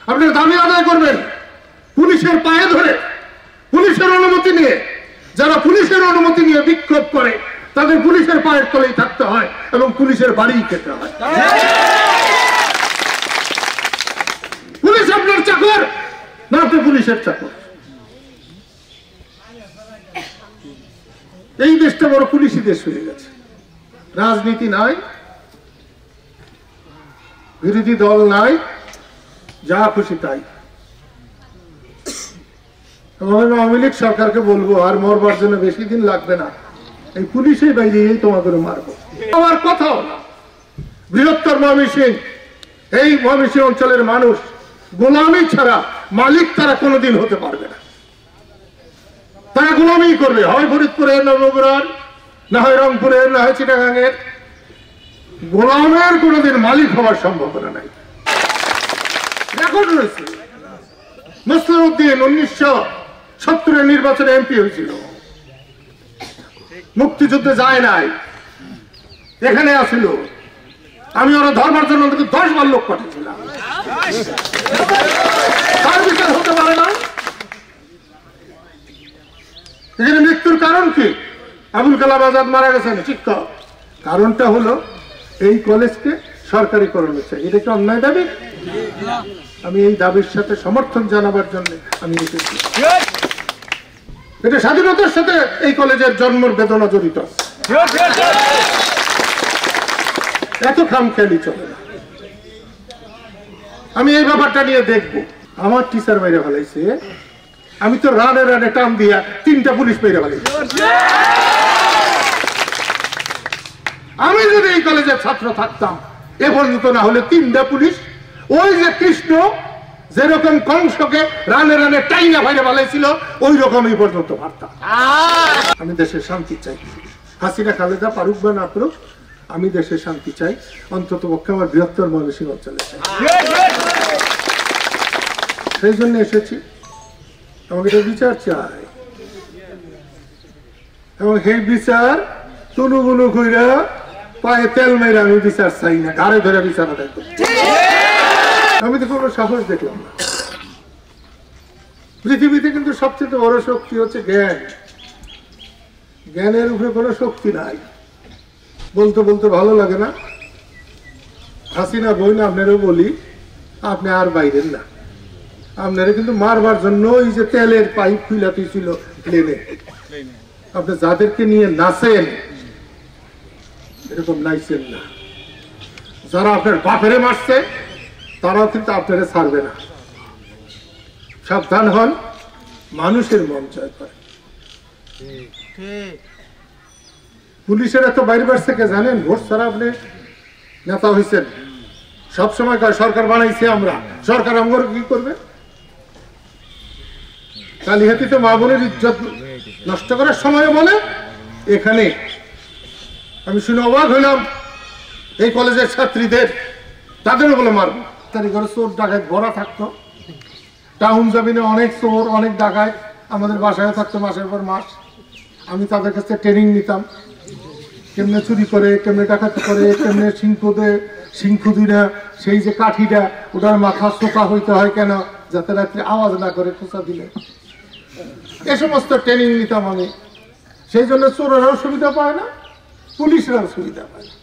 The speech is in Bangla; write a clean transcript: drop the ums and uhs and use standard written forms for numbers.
আপনার দাবি আদায় করবেন পুলিশের পায়ে ধরে, পুলিশের অনুমতি নিয়ে। যারা পুলিশের অনুমতি নিয়ে বিক্ষোভ করে তাদের পুলিশের পায়ের তলেই থাকতে হয় এবং পুলিশের বাড়ি খেতে হয়। পুলিশ আপনার চাকর না আপনি পুলিশের চাকর? এই দেশটা বড় পুলিশি দেশ হয়ে গেছে। রাজনীতি নাই, বিরোধী দল নাই, যা খুশি তাই। আওয়ামী লীগ সরকারকে বলবো আর মরবার জন্য বেশি দিন লাগবে না, এই পুলিশের বাইরে তোমাদের মারবো। আমার কথাও না। বৃহত্তর ময়মনসিংহ, এই ময়মনসিংহ অঞ্চলের মানুষ গোলামি ছাড়া মালিক তারা কোনোদিন হতে পারবে না। তারা গোলামি করবে, হয় ফরিদপুরের, নবগড়ার, না হয় রংপুরের, না হয় চিটাগাঙের। গোলামের কোনোদিন মালিক হওয়ার সম্ভাবনা নাই। রেকর্ড রয়েছে, মুসলিম উদ্দিন 1970 নির্বাচনে এমপি হয়েছিল, মুক্তিযুদ্ধে যায় নাই, এখানে আসিল। আমি ওরা ধর্মের জন্য 10 বার লোক পাঠিয়েছিলাম। তার বিচার হতে পারে না। এখানে মৃত্যুর কারণ কি? আবুল কালাম আজাদ মারা গেছেন, শিক্ষক। কারণটা হলো এই কলেজকে সরকারিকরণ হচ্ছে। এটা কি অন্যায় দাবি? আমি এই দাবির সাথে সমর্থন জানাবার জন্য আমি এসেছি। এটা স্বাধীনতার সাথে এই কলেজের জন্মের বেদনা জড়িত আছে। এত খামখেয়ালি চলে না। আমি এই ব্যাপারটা নিয়ে দেখব। আমার টিচার মেরে ফেলাইছে, আমি তো রানে রানে টান দিয়া 3টা পুলিশ মেরে ফেলাইছি। আমি যদি এই কলেজের ছাত্র থাকতাম এ পর্যন্ত না হলে 3টা পুলিশ, ওই যে কৃষ্ণ যেরকম কংসকে রানে রানে টাইনা বাইরে ফেলাইছিল ওই রকম এই পর্যন্ত পারতাম। আমি দেশের শান্তি চাই। হাসিনা খালেদা পারুক বা না পারুক, আমি দেশের শান্তি চাই। অন্তত পক্ষে আমার বৃহত্তর ময়মনসিংহ অঞ্চলে চাই। সেই জন্য এসেছি। আমাকে এটা বিচার চাই এবং সেই বিচার তুলুগুলু কইরা পায়ে তেল মেরে আমি বিচার চাই না, ঘাড়ে ধরে বিচার আদায় করি। আমি তো কোনো সাহস দেখলাম না। পৃথিবীতে কিন্তু সবচেয়ে বড় শক্তি হচ্ছে জ্ঞান। জ্ঞানের উপরে কোনো শক্তি নাই। বলতে বলতে ভালো লাগে না? হাসিনা বই না, আপনারও বলি, আপনি আর বাইরেন না। আপনারা কিন্তু মারবার জন্য ওই যে তেলের পাইপ খুলাতে ছিল প্লেনে, আপনি যাদেরকে নিয়ে নাচেন এরকম নাইছেন না। যারা আপনার বাপেরে মারছে তারাও কিন্তু আপনারা ছাড়বে না। সাবধান হন, মানুষের মন জয় করে। পুলিশের এত বাইরে বাড়ছে কে জানেন? ভোট ছাড়া আপনি নেতা হয়েছেন। সবসময় কয় সরকার বানাইছে আমরা, সরকার আমার কি করবে? কালিহাতিতে মা বোনের ইজ্জত নষ্ট করার সময় বলে এখানে। আমি শুনে অবাক হইলাম এই কলেজের ছাত্রীদের, তাদেরও বলে মারব। তার ঘরে চোর ডাকাত ভরা থাকতো, টাউন জামিনে অনেক চোর, অনেক ডাকাত আমাদের বাসায় থাকতো মাসের পর মাস। আমি তাদের কাছে ট্রেনিং নিতাম, কেমনে চুরি করে, কেমনে ডাকাতি করে, কেমনে সিংখুদিরা সেই যে কাঠিটা ওটার মাথা চোখা হইতে হয় কেন, যাতে রাত্রে আওয়াজ না করে খোঁচা দিলে। এ সমস্ত ট্রেনিং নিতাম আমি। সেই জন্য চোরেরাও সুবিধা পায় না, পুলিশরাও সুবিধা পায় না।